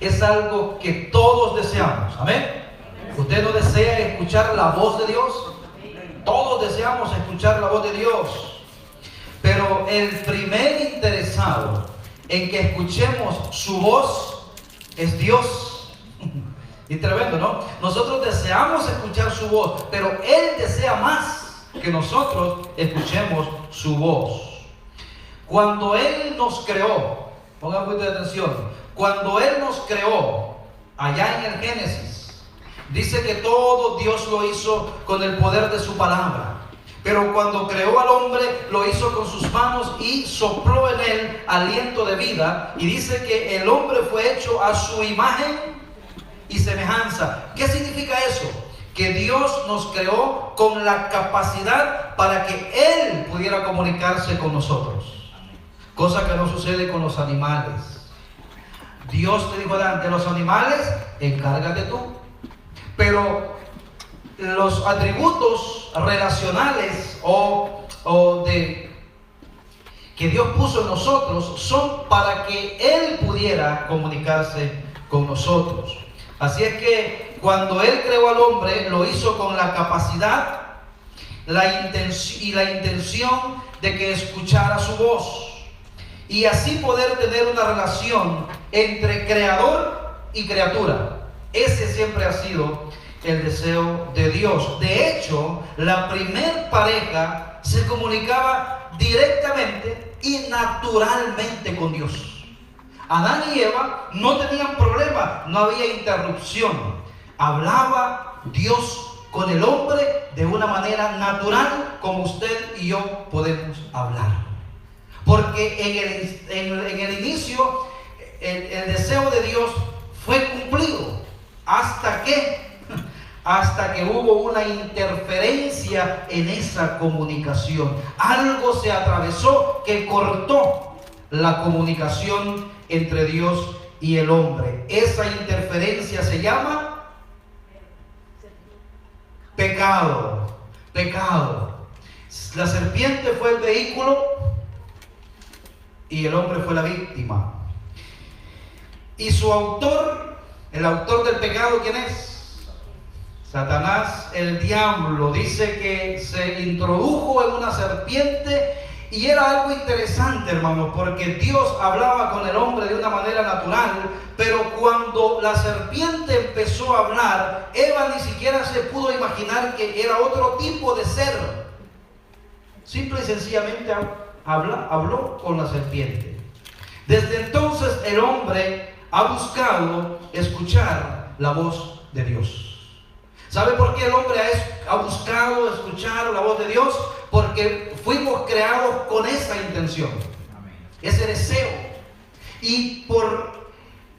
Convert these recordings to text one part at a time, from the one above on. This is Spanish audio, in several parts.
es algo que todos deseamos. Amén. ¿Usted no desea escuchar la voz de Dios? Todos deseamos escuchar la voz de Dios. Pero el primer interesado en que escuchemos su voz es Dios. Y tremendo, ¿no? Nosotros deseamos escuchar su voz, pero Él desea más que nosotros escuchemos su voz. Cuando Él nos creó, pongan mucha atención, cuando Él nos creó, allá en el Génesis, dice que todo Dios lo hizo con el poder de su palabra. Pero cuando creó al hombre, lo hizo con sus manos y sopló en él aliento de vida. Y dice que el hombre fue hecho a su imagen y semejanza. ¿Qué significa eso? Que Dios nos creó con la capacidad para que Él pudiera comunicarse con nosotros. Cosa que no sucede con los animales. Dios te dijo, de los animales, encárgate tú. Pero los atributos relacionales que Dios puso en nosotros son para que Él pudiera comunicarse con nosotros. Así es que cuando Él creó al hombre, lo hizo con la capacidad la intención de que escuchara su voz y así poder tener una relación entre creador y criatura. Ese siempre ha sido el deseo de Dios. De hecho, la primer pareja se comunicaba directamente y naturalmente con Dios. Adán y Eva no tenían problema, no había interrupción. Hablaba Dios con el hombre de una manera natural, como usted y yo podemos hablar. Porque en el inicio el deseo de Dios fue cumplido hasta que hubo una interferencia en esa comunicación. Algo se atravesó que cortó la comunicación entre Dios y el hombre. Esa interferencia se llama pecado. Pecado. La serpiente fue el vehículo y el hombre fue la víctima. Y su autor, el autor del pecado, ¿quién es? Satanás, el diablo. Dice que se introdujo en una serpiente. Y era algo interesante, hermanos, porque Dios hablaba con el hombre de una manera natural, pero cuando la serpiente empezó a hablar, Eva ni siquiera se pudo imaginar que era otro tipo de ser. Simple y sencillamente habló con la serpiente. Desde entonces el hombre ha buscado escuchar la voz de Dios. ¿Sabe por qué el hombre ha buscado escuchar la voz de Dios? Porque fuimos creados con esa intención, ese deseo. Y por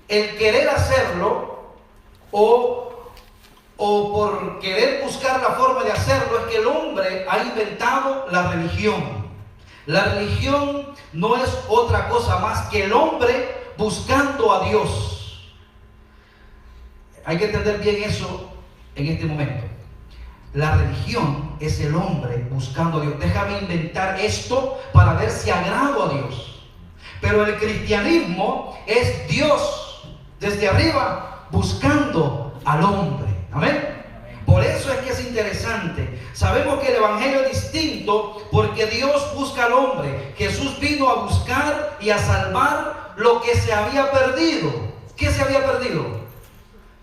el querer hacerlo o por querer buscar la forma de hacerlo, es que el hombre ha inventado la religión. La religión no es otra cosa más que el hombre buscando a Dios. Hay que entender bien eso en este momento. La religión es el hombre buscando a Dios. Déjame inventar esto para ver si agrado a Dios. Pero el cristianismo es Dios desde arriba buscando al hombre. Amén. Por eso es que es interesante. Sabemos que el evangelio es distinto porque Dios busca al hombre. Jesús vino a buscar y a salvar lo que se había perdido. ¿Qué se había perdido?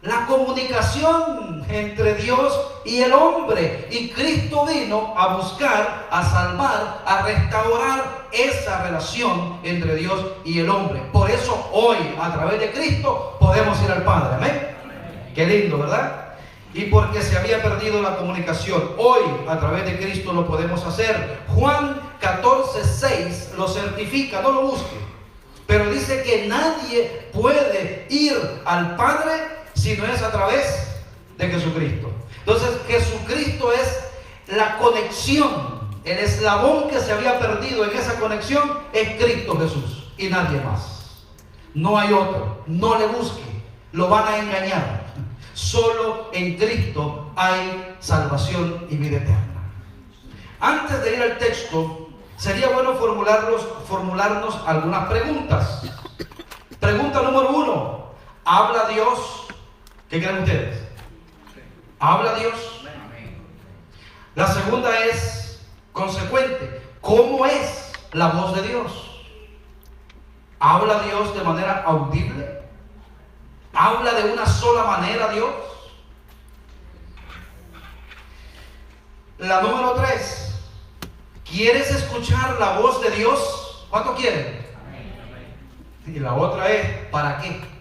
La comunicación entre Dios y el hombre. Y Cristo vino a buscar, a salvar, a restaurar esa relación entre Dios y el hombre. Por eso hoy, a través de Cristo, podemos ir al Padre. Amén. Qué lindo, ¿verdad? Y porque se había perdido la comunicación, hoy a través de Cristo lo podemos hacer. Juan 14:6 lo certifica, no lo busque. Pero dice que nadie puede ir al Padre si no es a través de Jesucristo. Entonces Jesucristo es la conexión, el eslabón que se había perdido en esa conexión es Cristo Jesús y nadie más. No hay otro, no le busque, lo van a engañar. Solo en Cristo hay salvación y vida eterna. Antes de ir al texto, sería bueno formularnos algunas preguntas. Pregunta número 1. ¿Habla Dios? ¿Qué creen ustedes? ¿Habla Dios? La segunda es consecuente. ¿Cómo es la voz de Dios? ¿Habla Dios de manera audible? ¿Habla de una sola manera Dios? La número 3. ¿Quieres escuchar la voz de Dios? ¿Cuánto quieren? Y la otra es, ¿para qué?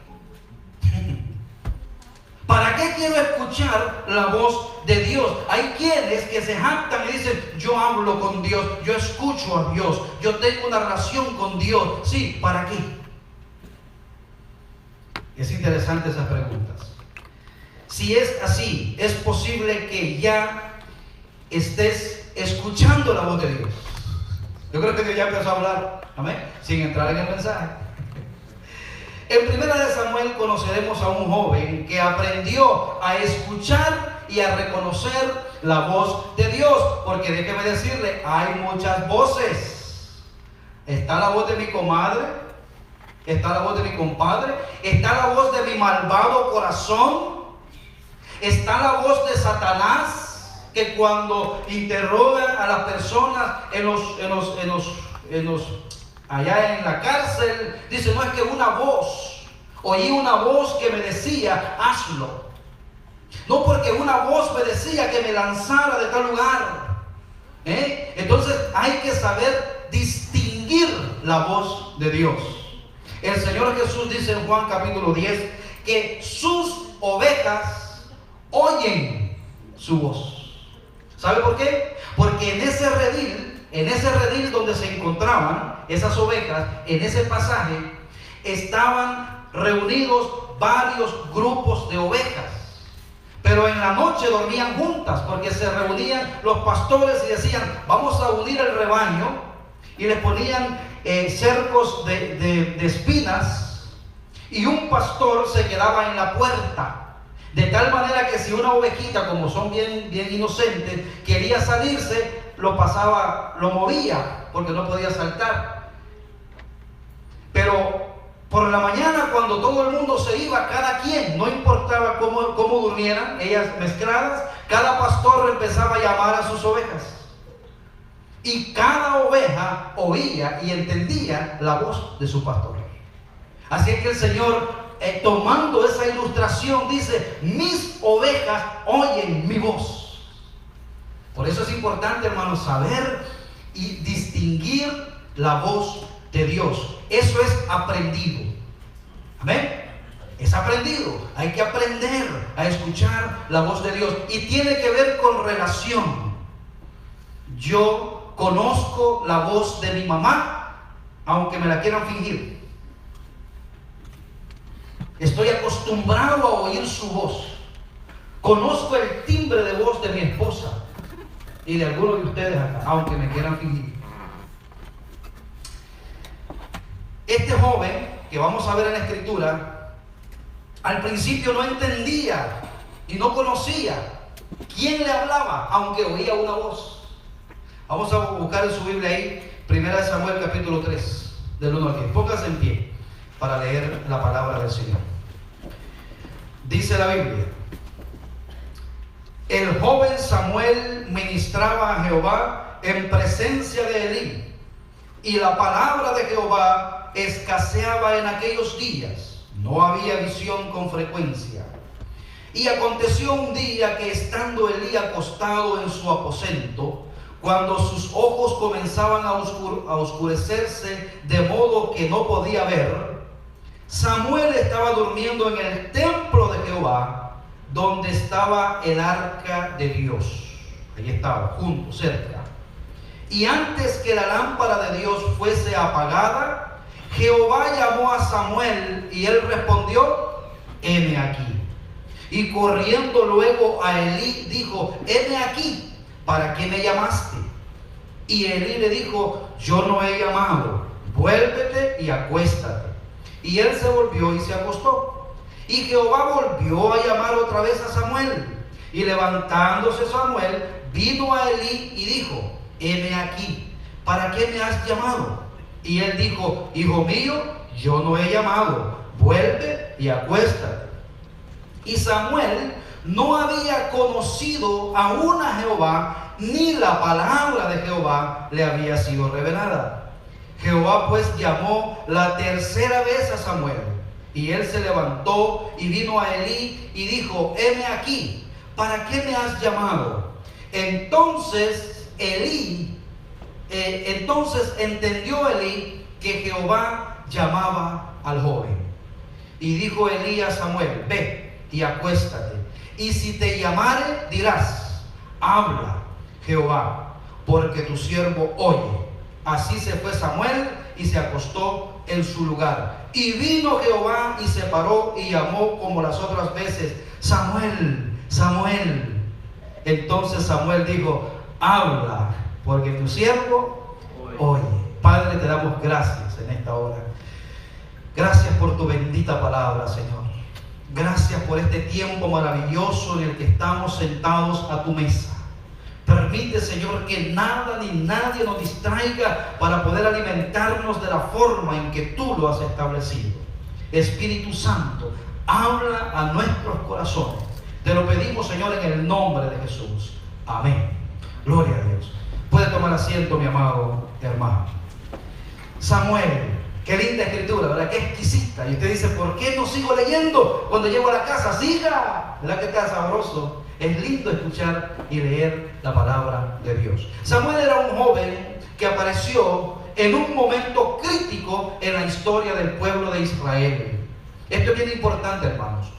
¿Para qué quiero escuchar la voz de Dios? Hay quienes que se jactan y dicen, yo hablo con Dios, yo escucho a Dios, yo tengo una relación con Dios. Sí, ¿para qué? Es interesante esas preguntas. Si es así, es posible que ya estés escuchando la voz de Dios. Yo creo que ya empezó a hablar, amén, sin entrar en el mensaje. En 1 Samuel conoceremos a un joven que aprendió a escuchar y a reconocer la voz de Dios, porque déjeme decirle, hay muchas voces. Está la voz de mi comadre, está la voz de mi compadre, está la voz de mi malvado corazón, está la voz de Satanás, que cuando interroga a las personas allá en la cárcel, dice, no, es que oí una voz que me decía, hazlo. No, porque una voz me decía que me lanzara de tal lugar. Entonces hay que saber distinguir la voz de Dios. El Señor Jesús dice en Juan capítulo 10 que sus ovejas oyen su voz. ¿Sabe por qué? Porque en ese redil donde se encontraban esas ovejas, en ese pasaje, estaban reunidos varios grupos de ovejas. Pero en la noche dormían juntas, porque se reunían los pastores y decían, vamos a unir el rebaño, y les ponían cercos de espinas, y un pastor se quedaba en la puerta. De tal manera que si una ovejita, como son bien inocentes, quería salirse, lo movía, porque no podía saltar. Pero por la mañana, cuando todo el mundo se iba, cada quien, no importaba cómo durmieran, ellas mezcladas, cada pastor empezaba a llamar a sus ovejas. Y cada oveja oía y entendía la voz de su pastor. Así es que el Señor, tomando esa ilustración, dice, mis ovejas oyen mi voz. Por eso es importante, hermanos, saber y distinguir la voz de Dios. Eso es aprendido. Amén. Es aprendido. Hay que aprender a escuchar la voz de Dios. Y tiene que ver con relación. Yo conozco la voz de mi mamá, aunque me la quieran fingir. Estoy acostumbrado a oír su voz. Conozco el timbre de voz de mi esposa y de algunos de ustedes acá, aunque me quieran fingir. Este joven que vamos a ver en la escritura, al principio no entendía y no conocía quién le hablaba, aunque oía una voz. Vamos a buscar en su Biblia ahí, 1 Samuel capítulo 3, del 1 al 10. Póngase en pie para leer la palabra del Señor. Dice la Biblia: el joven Samuel ministraba a Jehová en presencia de Elí, y la palabra de Jehová escaseaba en aquellos días. No había visión con frecuencia. Y aconteció un día que, estando Elí acostado en su aposento, cuando sus ojos comenzaban a oscurecerse de modo que no podía ver, Samuel estaba durmiendo en el templo de Jehová, donde estaba el arca de Dios. Allí estaba, junto, cerca. Y antes que la lámpara de Dios fuese apagada, Jehová llamó a Samuel, y él respondió: heme aquí. Y corriendo luego a Elí dijo: heme aquí, ¿para qué me llamaste? Y Elí le dijo: yo no he llamado, vuélvete y acuéstate. Y él se volvió y se acostó. Y Jehová volvió a llamar otra vez a Samuel. Y levantándose Samuel, vino a Elí y dijo: heme aquí, ¿para qué me has llamado? Y él dijo: hijo mío, yo no he llamado, vuelve y acuéstate. Y Samuel no había conocido aún a Jehová, ni la palabra de Jehová le había sido revelada. Jehová pues llamó la tercera vez a Samuel, y él se levantó y vino a Elí y dijo: heme aquí, ¿para qué me has llamado? Entonces entendió Elí que Jehová llamaba al joven. Y dijo Elí a Samuel: ve y acuéstate, y si te llamare dirás: habla Jehová, porque tu siervo oye. Así se fue Samuel y se acostó en su lugar. Y vino Jehová y se paró y llamó como las otras veces: Samuel, Samuel. Entonces Samuel dijo: habla, porque tu siervo oye. Padre, te damos gracias en esta hora. Gracias por tu bendita palabra, Señor. Gracias por este tiempo maravilloso en el que estamos sentados a tu mesa. Permite, Señor, que nada ni nadie nos distraiga para poder alimentarnos de la forma en que tú lo has establecido. Espíritu Santo, habla a nuestros corazones. Te lo pedimos, Señor, en el nombre de Jesús. Amén. Gloria a Dios. Puede tomar asiento, mi amado hermano. Samuel. Qué linda escritura, ¿verdad? Qué exquisita. Y usted dice: ¿por qué no sigo leyendo cuando llego a la casa? ¡Siga! ¿Verdad que está sabroso? Es lindo escuchar y leer la palabra de Dios. Samuel era un joven que apareció en un momento crítico en la historia del pueblo de Israel. Esto es bien importante, hermanos.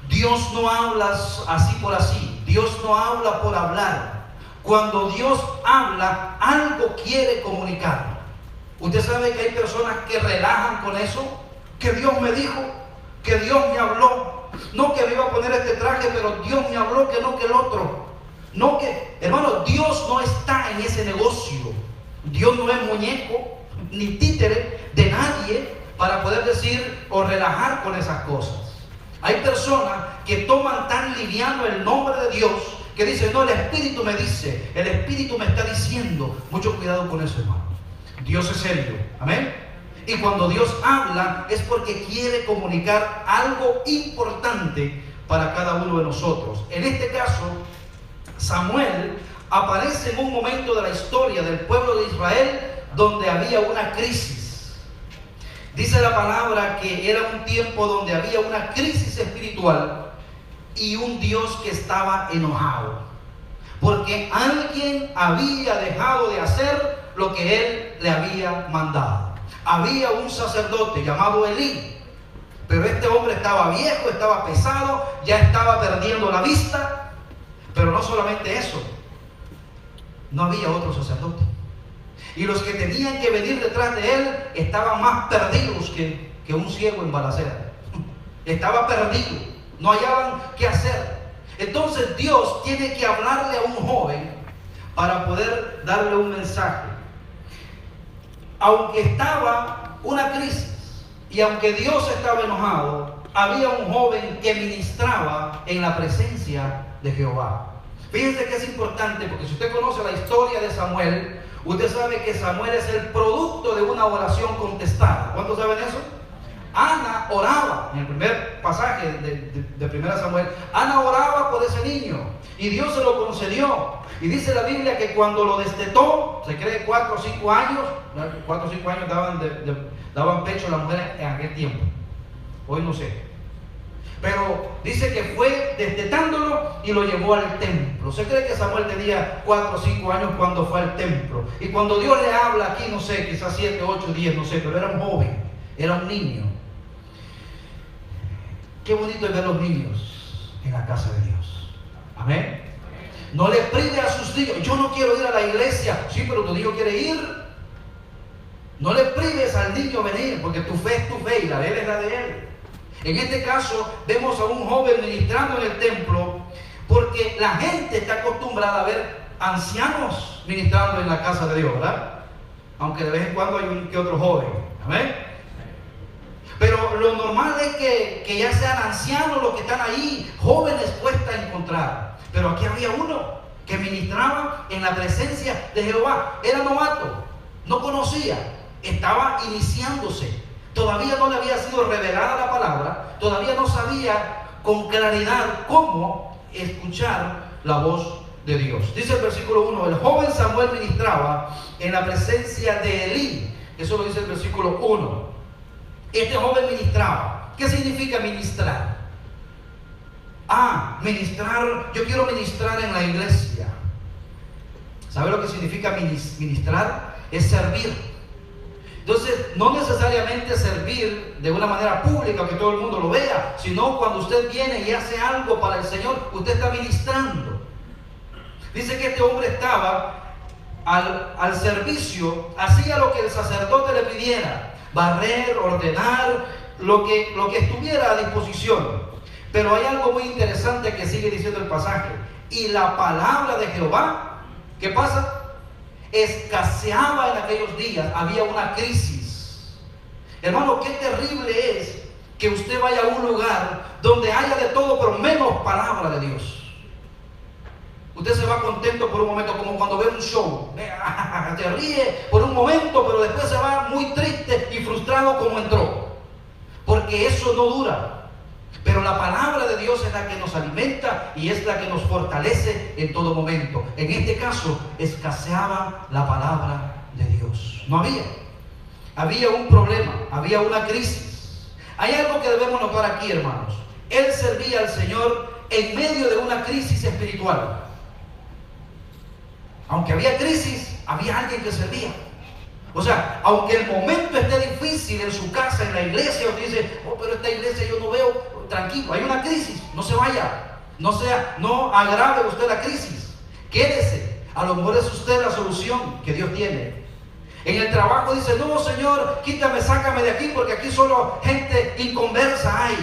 Dios no habla así por así. Dios no habla por hablar. Cuando Dios habla, algo quiere comunicar. Usted sabe que hay personas que relajan con eso, que Dios me dijo, que Dios me habló, no que me iba a poner este traje, pero Dios me habló, que no que el otro. No que, hermano, Dios no está en ese negocio. Dios no es muñeco ni títere de nadie para poder decir o relajar con esas cosas. Hay personas que toman tan liviano el nombre de Dios que dicen: no, el Espíritu me dice, el Espíritu me está diciendo. Mucho cuidado con eso, hermano. Dios es serio, amén. Y cuando Dios habla es porque quiere comunicar algo importante para cada uno de nosotros. En este caso, Samuel aparece en un momento de la historia del pueblo de Israel donde había una crisis. Dice la palabra que era un tiempo donde había una crisis espiritual y un Dios que estaba enojado porque alguien había dejado de hacer lo que él le había mandado. Había un sacerdote llamado Elí, pero este hombre estaba viejo, estaba pesado, ya estaba perdiendo la vista. Pero no solamente eso, no había otro sacerdote, y los que tenían que venir detrás de él estaban más perdidos que un ciego en balacera. Estaba perdido, no hallaban qué hacer. Entonces Dios tiene que hablarle a un joven para poder darle un mensaje. Aunque estaba una crisis y aunque Dios estaba enojado, había un joven que ministraba en la presencia de Jehová. Fíjense que es importante, porque si usted conoce la historia de Samuel, usted sabe que Samuel es el producto de una oración contestada. ¿Cuántos saben eso? Ana oraba, en el primer pasaje de 1 Samuel, Ana oraba por ese niño y Dios se lo concedió. Y dice la Biblia que cuando lo destetó, se cree 4 o 5 años, 4 o 5 años daban pecho a las mujeres en aquel tiempo. Hoy no sé. Pero dice que fue destetándolo y lo llevó al templo. Se cree que Samuel tenía 4 o 5 años cuando fue al templo. Y cuando Dios le habla aquí, no sé, quizás 7, 8, 10, no sé, pero era un joven, era un niño. Qué bonito es ver a los niños en la casa de Dios. Amén. No le prive a sus niños. Yo no quiero ir a la iglesia. Sí, pero tu niño quiere ir. No le prives al niño venir, porque tu fe es tu fe y la de él es la de él. En este caso vemos a un joven ministrando en el templo, porque la gente está acostumbrada a ver ancianos ministrando en la casa de Dios, ¿verdad? Aunque de vez en cuando hay un que otro joven. Amén. Pero lo normal es que ya sean ancianos los que están ahí. Jóvenes cuesta encontrar. Pero aquí había uno que ministraba en la presencia de Jehová. Era novato, no conocía, estaba iniciándose. Todavía no le había sido revelada la palabra, todavía no sabía con claridad cómo escuchar la voz de Dios. Dice el versículo 1, el joven Samuel ministraba en la presencia de Elí. Eso lo dice el versículo 1. Este joven ministraba. ¿Qué significa ministrar? Ministrar, yo quiero ministrar en la iglesia. ¿Sabe lo que significa ministrar? Es servir. Entonces, no necesariamente servir de una manera pública, que todo el mundo lo vea, sino cuando usted viene y hace algo para el Señor, usted está ministrando. Dice que este hombre estaba al servicio, hacía lo que el sacerdote le pidiera, barrer, ordenar, lo que estuviera a disposición. Pero hay algo muy interesante que sigue diciendo el pasaje. Y la palabra de Jehová, ¿qué pasa? Escaseaba en aquellos días, había una crisis. Hermano, qué terrible es que usted vaya a un lugar donde haya de todo, pero menos palabra de Dios. Usted se va contento por un momento, como cuando ve un show. Se ríe por un momento, pero después se va muy triste y frustrado como entró. Porque eso no dura. Pero la palabra de Dios es la que nos alimenta y es la que nos fortalece en todo momento. En este caso, escaseaba la palabra de Dios. No había. Había un problema, había una crisis. Hay algo que debemos notar aquí, hermanos. Él servía al Señor en medio de una crisis espiritual. Aunque había crisis, había alguien que servía. O sea, aunque el momento esté difícil en su casa, en la iglesia, usted dice, pero esta iglesia yo no veo. Tranquilo, hay una crisis, no se vaya, no agrave usted la crisis, quédese. A lo mejor es usted la solución que Dios tiene. En el trabajo dice, no Señor, quítame, sácame de aquí, porque aquí solo gente inconversa hay.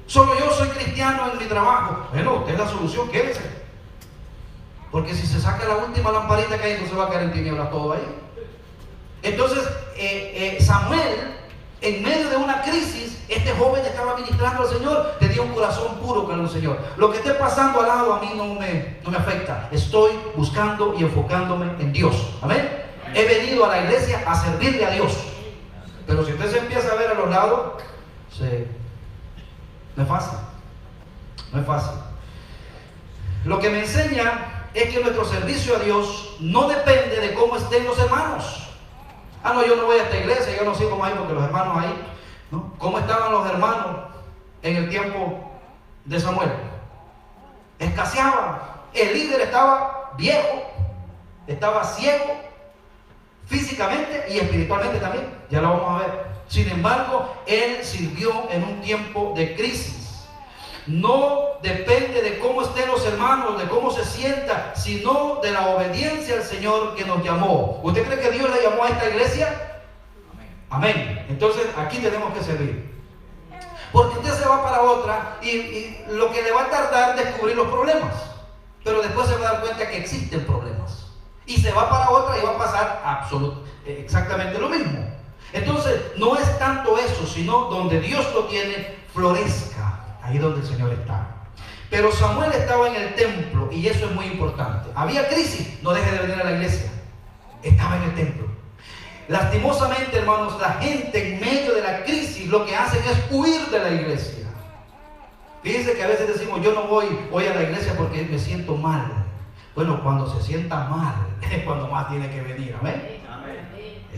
Solo yo soy cristiano en mi trabajo. Bueno, usted es la solución, quédese. Porque si se saca la última lamparita que hay, no se va a quedar en tinieblas todo ahí. Entonces, Samuel, en medio de una crisis, este joven estaba ministrando al Señor, tenía un corazón puro con el Señor. Lo que esté pasando al lado a mí no me afecta. Estoy buscando y enfocándome en Dios. Amén. He venido a la iglesia a servirle a Dios. Pero si usted se empieza a ver a los lados, no es fácil. No es fácil. Lo que me enseña es que nuestro servicio a Dios no depende de cómo estén los hermanos. No, yo no voy a esta iglesia, yo no sé cómo hay, porque los hermanos ahí, ¿no? ¿Cómo estaban los hermanos en el tiempo de Samuel? Escaseaban. El líder estaba viejo, estaba ciego, físicamente y espiritualmente también. Ya lo vamos a ver. Sin embargo, él sirvió en un tiempo de crisis. No depende de cómo estén los hermanos, de cómo se sienta, sino de la obediencia al Señor que nos llamó. ¿Usted cree que Dios le llamó a esta iglesia? Amén. Entonces aquí tenemos que servir. Porque usted se va para otra y lo que le va a tardar es descubrir los problemas. Pero después se va a dar cuenta que existen problemas. Y se va para otra y va a pasar exactamente lo mismo. Entonces no es tanto eso, sino donde Dios lo tiene, florezca. Ahí donde el Señor está. Pero Samuel estaba en el templo y eso es muy importante. Había crisis, no deje de venir a la iglesia. Estaba en el templo. Lastimosamente, hermanos, la gente en medio de la crisis lo que hacen es huir de la iglesia. Fíjense que a veces decimos, yo no voy hoy a la iglesia porque me siento mal. Bueno, cuando se sienta mal es cuando más tiene que venir. ¿Amén?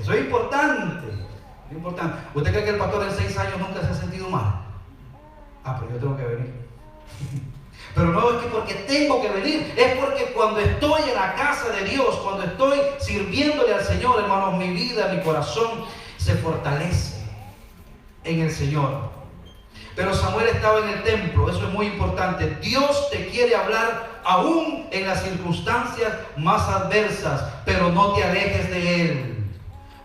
Eso es importante. Es importante. ¿Usted cree que el pastor de 6 años nunca se ha sentido mal? Pero yo tengo que venir. Pero no es que porque tengo que venir, es porque cuando estoy en la casa de Dios, cuando estoy sirviéndole al Señor, hermanos, mi vida, mi corazón se fortalece en el Señor. Pero Samuel estaba en el templo, eso es muy importante. Dios te quiere hablar aún en las circunstancias más adversas, pero no te alejes de Él.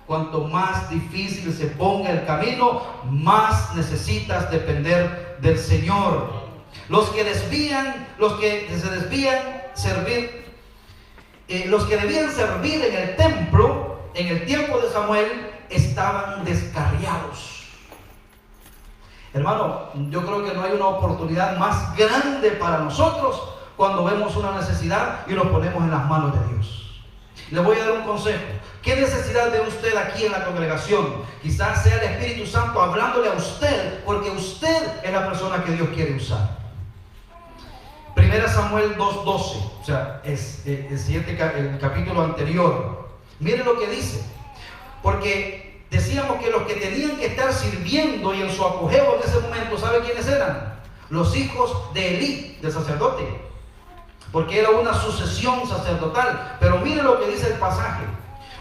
Cuanto más difícil se ponga el camino, más necesitas depender del Señor. Los que se desvían, los que debían servir en el templo, en el tiempo de Samuel, estaban descarriados. Hermano, yo creo que no hay una oportunidad más grande para nosotros cuando vemos una necesidad y nos ponemos en las manos de Dios. Les voy a dar un consejo. ¿Qué necesidad ve usted aquí en la congregación? Quizás sea el Espíritu Santo hablándole a usted, porque usted es la persona que Dios quiere usar. 1 Samuel 2:12, o sea, es el capítulo anterior. Mire lo que dice. Porque decíamos que los que tenían que estar sirviendo y en su apogeo en ese momento, ¿sabe quiénes eran? Los hijos de Elí, del sacerdote. Porque era una sucesión sacerdotal. Pero mire lo que dice el pasaje.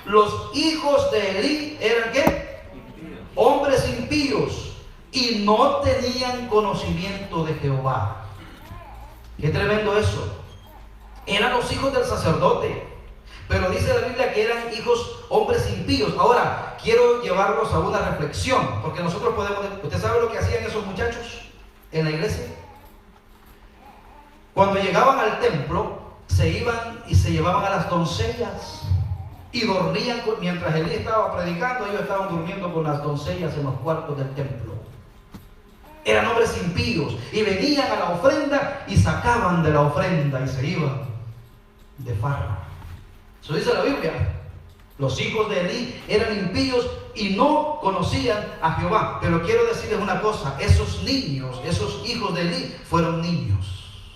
Los hijos de Elí eran ¿qué? Hombres impíos y no tenían conocimiento de Jehová. Qué tremendo eso. Eran los hijos del sacerdote, pero dice la Biblia que eran hijos, hombres impíos. Ahora, quiero llevarlos a una reflexión, porque nosotros podemos... ¿Usted sabe lo que hacían esos muchachos en la iglesia? Cuando llegaban al templo, se iban y se llevaban a las doncellas y dormían, mientras Elí estaba predicando, ellos estaban durmiendo con las doncellas en los cuartos del templo. Eran hombres impíos y venían a la ofrenda y sacaban de la ofrenda y se iban de farra. Eso dice la Biblia. Los hijos de Elí eran impíos y no conocían a Jehová. Pero quiero decirles una cosa, esos niños, esos hijos de Elí fueron niños.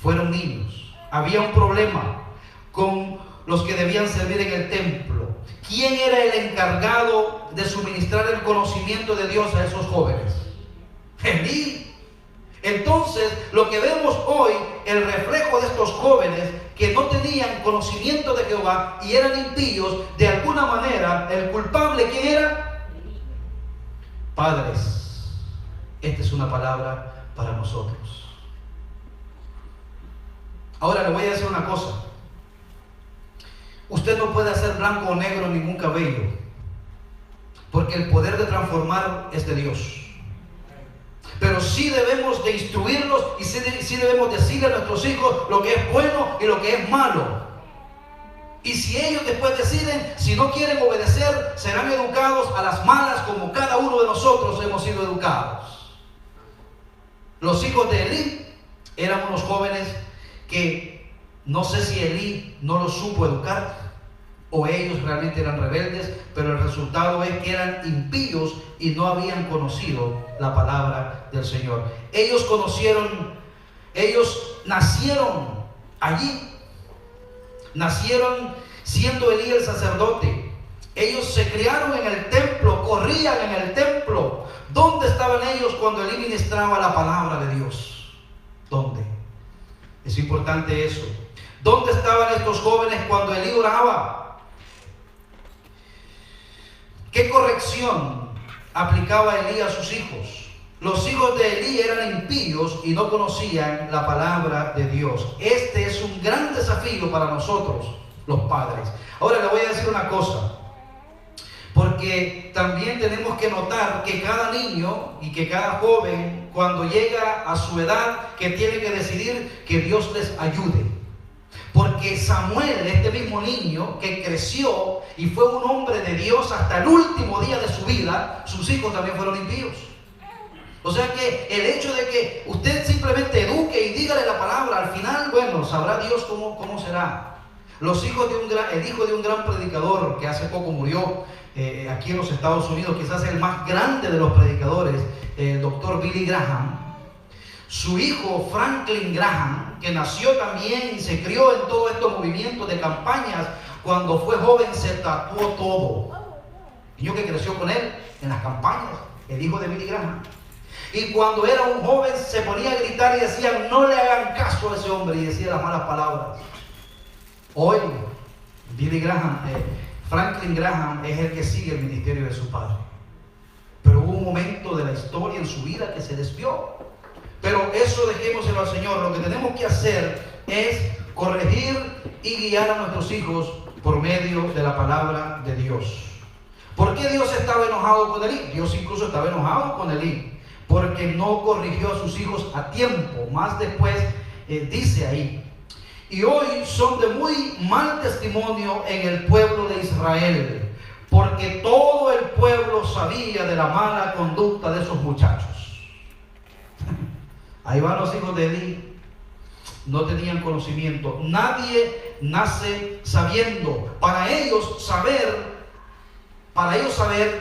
Fueron niños. Había un problema con los que debían servir en el templo. ¿Quién era el encargado de suministrar el conocimiento de Dios a esos jóvenes? Elí. Entonces, lo que vemos hoy, el reflejo de estos jóvenes que no tenían conocimiento de Jehová y eran impíos, de alguna manera, el culpable, ¿quién era? Padres, esta es una palabra para nosotros. Ahora le voy a decir una cosa. Usted no puede hacer blanco o negro ningún cabello, porque el poder de transformar es de Dios. Pero sí debemos de instruirlos y sí debemos decirle a nuestros hijos lo que es bueno y lo que es malo. Y si ellos después deciden, si no quieren obedecer, serán educados a las malas como cada uno de nosotros hemos sido educados. Los hijos de Elí eran unos jóvenes que no sé si Elí no los supo educar o ellos realmente eran rebeldes, pero el resultado es que eran impíos y no habían conocido la palabra del Señor. Ellos nacieron allí, nacieron siendo Elí el sacerdote. Ellos se criaron en el templo, corrían en el templo. ¿Dónde estaban ellos cuando Elí ministraba la palabra de Dios? ¿Dónde? Es importante eso. ¿Dónde estaban estos jóvenes cuando Elí oraba? ¿Qué corrección aplicaba Elí a sus hijos? Los hijos de Elí eran impíos y no conocían la palabra de Dios. Este es un gran desafío para nosotros, los padres. Ahora le voy a decir una cosa, porque también tenemos que notar que cada niño y que cada joven, cuando llega a su edad, que tiene que decidir que Dios les ayude. Porque Samuel, este mismo niño que creció y fue un hombre de Dios hasta el último día de su vida, sus hijos también fueron impíos. O sea que el hecho de que usted simplemente eduque y dígale la palabra, al final, bueno, sabrá Dios cómo será. Los hijos el hijo de un gran predicador que hace poco murió aquí en los Estados Unidos, quizás el más grande de los predicadores, el doctor Billy Graham. Su hijo Franklin Graham, que nació también y se crió en todos estos movimientos de campañas, cuando fue joven se tatuó todo. Niño que creció con él en las campañas, el hijo de Billy Graham. Y cuando era un joven se ponía a gritar y decía, no le hagan caso a ese hombre, y decía las malas palabras. Hoy, Franklin Graham es el que sigue el ministerio de su padre. Pero hubo un momento de la historia en su vida que se desvió. Pero eso dejémoselo al Señor. Lo que tenemos que hacer es corregir y guiar a nuestros hijos por medio de la palabra de Dios. ¿Por qué Dios estaba enojado con Elí? Dios incluso estaba enojado con Elí porque no corrigió a sus hijos a tiempo. Más después dice ahí. Y hoy son de muy mal testimonio en el pueblo de Israel, porque todo el pueblo sabía de la mala conducta de esos muchachos. Ahí van los hijos de Elí. no tenían conocimiento. Nadie nace sabiendo. Para ellos saber,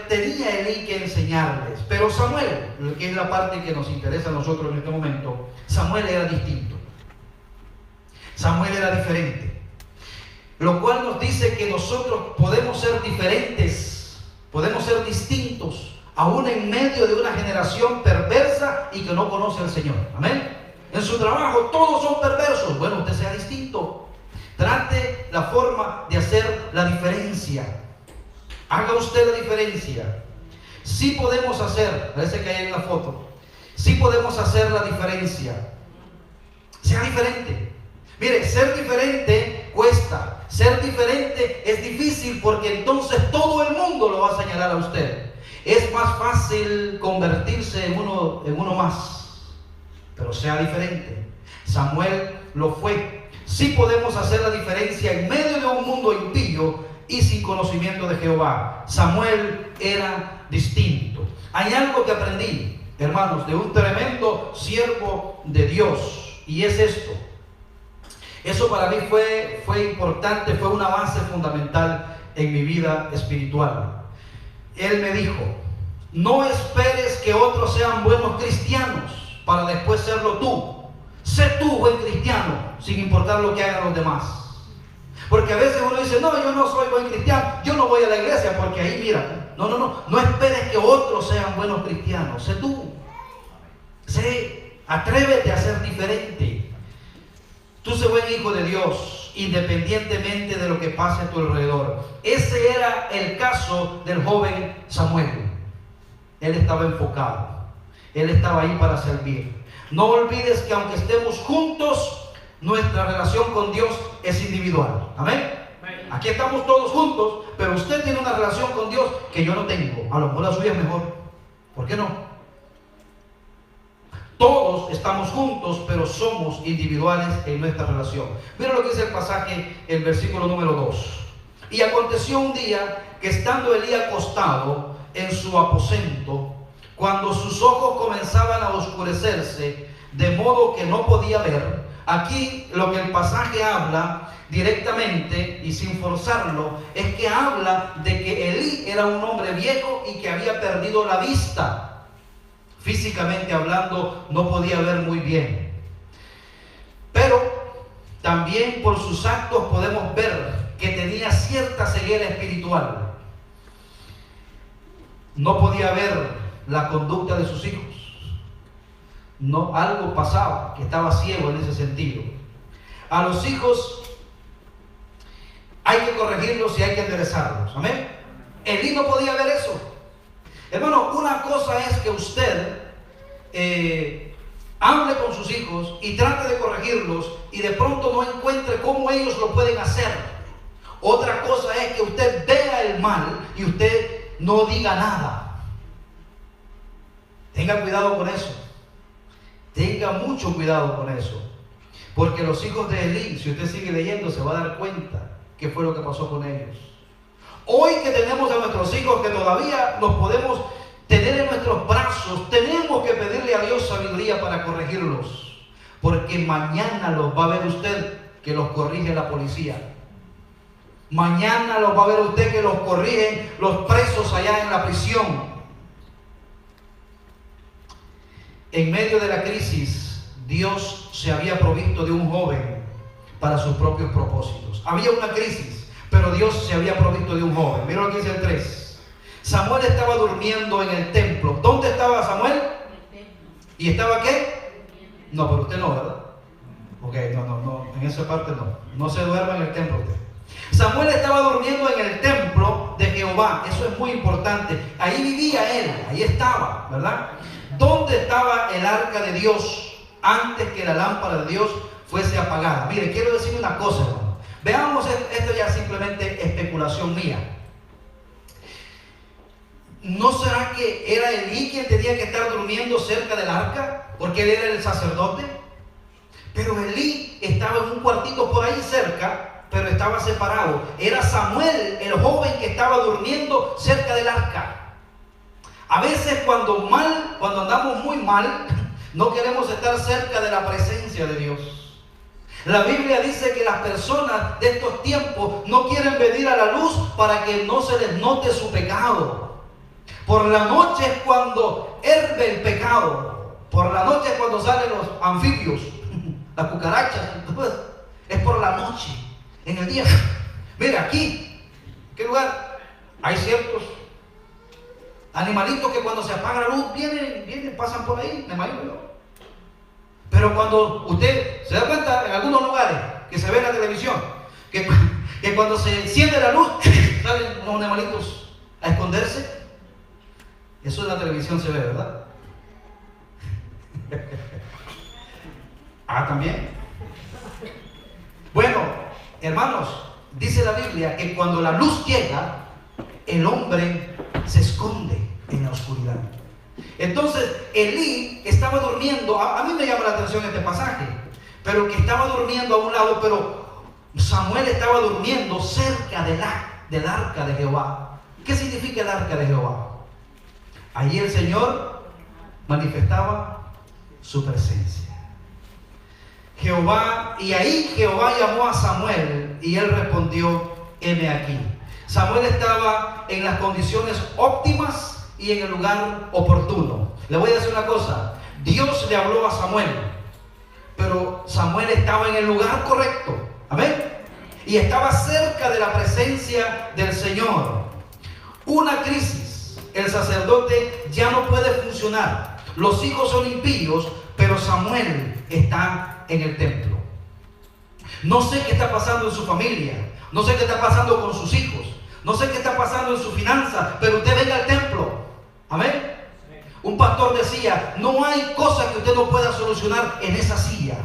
tenía Elí que enseñarles. Pero Samuel, que es la parte que nos interesa a nosotros en este momento, Samuel era distinto. Samuel era diferente. Lo cual nos dice que nosotros podemos ser diferentes, podemos ser distintos, aún en medio de una generación perversa y que no conoce al Señor. Amén. En su trabajo todos son perversos. Bueno, usted sea distinto. Trate la forma de hacer la diferencia. Haga usted la diferencia. Sí podemos hacer, parece que hay en la foto, sí podemos hacer la diferencia. Sea diferente. Mire, ser diferente cuesta. Ser diferente es difícil porque entonces todo el mundo lo va a señalar a usted. Es más fácil convertirse en uno más. Pero sea diferente. Samuel lo fue. Sí podemos hacer la diferencia en medio de un mundo impío y sin conocimiento de Jehová. Samuel era distinto. Hay algo que aprendí, hermanos, de un tremendo siervo de Dios, y es esto. Eso para mí fue importante, fue una base fundamental en mi vida espiritual. Él me dijo: no esperes que otros sean buenos cristianos para después serlo tú. Sé tú buen cristiano, sin importar lo que hagan los demás. Porque a veces uno dice: no, yo no soy buen cristiano, yo no voy a la iglesia porque ahí mira. No esperes que otros sean buenos cristianos. Sé tú. Atrévete a ser diferente. Tú sé buen hijo de Dios, independientemente de lo que pase a tu alrededor. Ese era el caso del joven Samuel. Él estaba enfocado. Él estaba ahí para servir. No olvides que aunque estemos juntos, nuestra relación con Dios es individual. Amén. Aquí estamos todos juntos, pero usted tiene una relación con Dios que yo no tengo. A lo mejor la suya es mejor. ¿Por qué no? Todos estamos juntos, pero somos individuales en nuestra relación. Mira lo que dice el pasaje, el versículo número 2. Y aconteció un día que estando Elí acostado en su aposento, cuando sus ojos comenzaban a oscurecerse, de modo que no podía ver. Aquí lo que el pasaje habla directamente y sin forzarlo, es que habla de que Elí era un hombre viejo y que había perdido la vista. Físicamente hablando, no podía ver muy bien. Pero también por sus actos podemos ver que tenía cierta ceguera espiritual. No podía ver la conducta de sus hijos. No, algo pasaba, que estaba ciego en ese sentido. A los hijos hay que corregirlos y hay que enderezarlos. Amén. Elí no podía ver eso. Hermano, una cosa es que usted hable con sus hijos y trate de corregirlos y de pronto no encuentre cómo ellos lo pueden hacer. Otra cosa es que usted vea el mal y usted no diga nada. Tenga cuidado con eso. Tenga mucho cuidado con eso. Porque los hijos de Elí, si usted sigue leyendo, se va a dar cuenta qué fue lo que pasó con ellos. Hoy que tenemos a nuestros hijos que todavía los podemos tener en nuestros brazos, tenemos que pedirle a Dios sabiduría para corregirlos. Porque mañana los va a ver usted que los corrige la policía. Mañana los va a ver usted que los corrigen los presos allá en la prisión. En medio de la crisis, Dios se había provisto de un joven para sus propios propósitos. Había una crisis, pero Dios se había provisto de un joven. Mira lo que dice el 3. Samuel estaba durmiendo en el templo. ¿Dónde estaba Samuel? ¿Y estaba qué? No, pero usted no, ¿verdad? Ok, no, en esa parte no. No se duerma en el templo usted. Samuel estaba durmiendo en el templo de Jehová. Eso es muy importante. Ahí vivía él, ahí estaba, ¿verdad? ¿Dónde estaba el arca de Dios antes que la lámpara de Dios fuese apagada? Mire, quiero decir una cosa, hermano. Veamos esto ya simplemente especulación mía. ¿No será que era Elí quien tenía que estar durmiendo cerca del arca? Porque él era el sacerdote. Pero Elí estaba en un cuartito por ahí cerca, pero estaba separado. Era Samuel, el joven que estaba durmiendo cerca del arca. A veces cuando andamos muy mal, no queremos estar cerca de la presencia de Dios. La Biblia dice que las personas de estos tiempos no quieren venir a la luz para que no se les note su pecado. Por la noche es cuando herve el pecado. Por la noche es cuando salen los anfibios, las cucarachas. Es por la noche. En el día. Mira, aquí, ¿en qué lugar? Hay ciertos animalitos que cuando se apaga la luz vienen, pasan por ahí, me imagino yo. Pero cuando usted se da cuenta en algunos lugares que se ve en la televisión, que cuando se enciende la luz, salen unos animalitos a esconderse. Eso en la televisión se ve, ¿verdad? También. Bueno, hermanos, dice la Biblia que cuando la luz llega, el hombre se esconde en la oscuridad. Entonces Elí estaba durmiendo. A mí me llama la atención este pasaje, pero que estaba durmiendo a un lado, pero Samuel estaba durmiendo cerca del arca de Jehová. ¿Qué significa el arca de Jehová? Allí el Señor manifestaba su presencia. Y ahí Jehová llamó a Samuel y él respondió: heme aquí. Samuel estaba en las condiciones óptimas y en el lugar oportuno. Le voy a decir una cosa: Dios le habló a Samuel, pero Samuel estaba en el lugar correcto. Amén. Y estaba cerca de la presencia del Señor. Una crisis: el sacerdote ya no puede funcionar. Los hijos son impíos, pero Samuel está en el templo. No sé qué está pasando en su familia, no sé qué está pasando con sus hijos, no sé qué está pasando en su finanza, pero usted venga al templo. Amén. Un pastor decía: no hay cosa que usted no pueda solucionar en esa silla.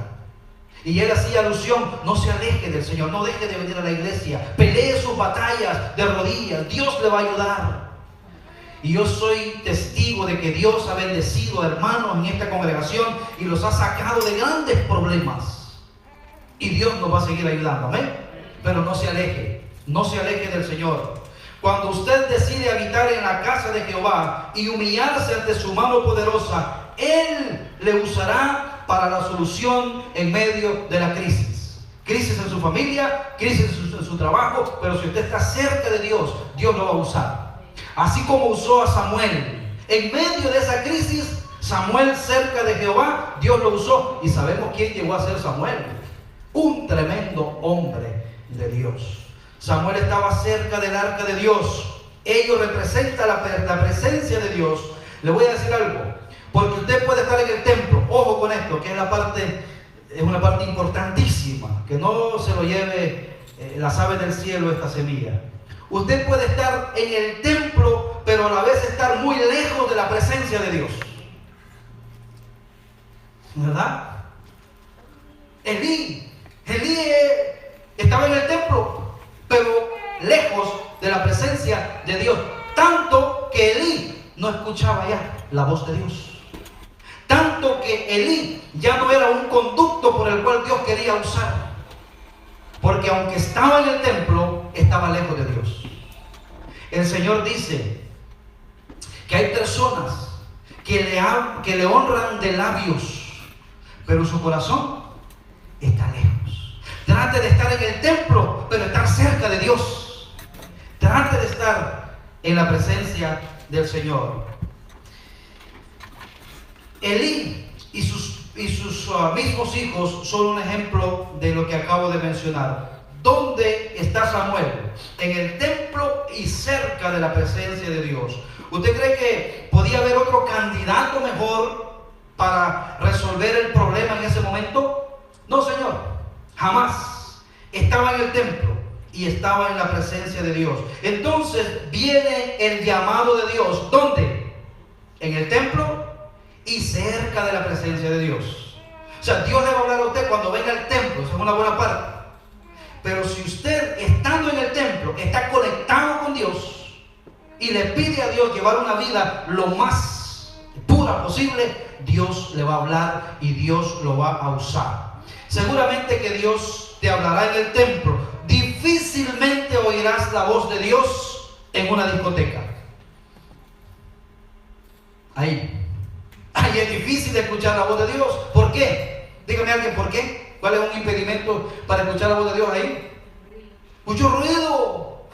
Y él hacía alusión: no se aleje del Señor, no deje de venir a la iglesia, pelee sus batallas de rodillas, Dios le va a ayudar. Y yo soy testigo de que Dios ha bendecido a hermanos en esta congregación y los ha sacado de grandes problemas. Y Dios nos va a seguir ayudando, amén. Pero no se aleje del Señor. Cuando usted decide habitar en la casa de Jehová y humillarse ante su mano poderosa, Él le usará para la solución en medio de la crisis. Crisis en su familia, crisis en su trabajo, pero si usted está cerca de Dios, Dios lo va a usar. Así como usó a Samuel. En medio de esa crisis, Samuel cerca de Jehová, Dios lo usó. Y sabemos quién llegó a ser Samuel. Un tremendo hombre de Dios. Samuel estaba cerca del arca de Dios. Ello representa la presencia de Dios. Le voy a decir algo. Porque usted puede estar en el templo. Ojo con esto, que es una parte importantísima. Que no se lo lleve las aves del cielo esta semilla. Usted puede estar en el templo, pero a la vez estar muy lejos de la presencia de Dios. ¿Verdad? Elí estaba en el templo, pero lejos de la presencia de Dios. Tanto que Elí no escuchaba ya la voz de Dios. Tanto que Elí ya no era un conducto por el cual Dios quería usar. Porque aunque estaba en el templo, estaba lejos de Dios. El Señor dice que hay personas que le honran de labios, pero su corazón está lejos. Trate de estar en el templo, pero estar cerca de Dios. Trate de estar en la presencia del Señor. Elí y sus mismos hijos son un ejemplo de lo que acabo de mencionar. ¿Dónde está Samuel? En el templo y cerca de la presencia de Dios. ¿Usted cree que podía haber otro candidato mejor para resolver el problema en ese momento? No, Señor, jamás. Estaba en el templo y estaba en la presencia de Dios. Entonces viene el llamado de Dios. ¿Dónde? En el templo y cerca de la presencia de Dios. O sea, Dios le va a hablar a usted cuando venga al templo. Esa es una buena parte. Pero si usted, estando en el templo, está conectado con Dios y le pide a Dios llevar una vida lo más pura posible, Dios le va a hablar y Dios lo va a usar. Seguramente que Dios te hablará en el templo. Difícilmente oirás la voz de Dios en una discoteca. Ahí es difícil escuchar la voz de Dios. ¿Por qué? Dígame alguien, ¿por qué? ¿Cuál es un impedimento para escuchar la voz de Dios ahí? Mucho ruido.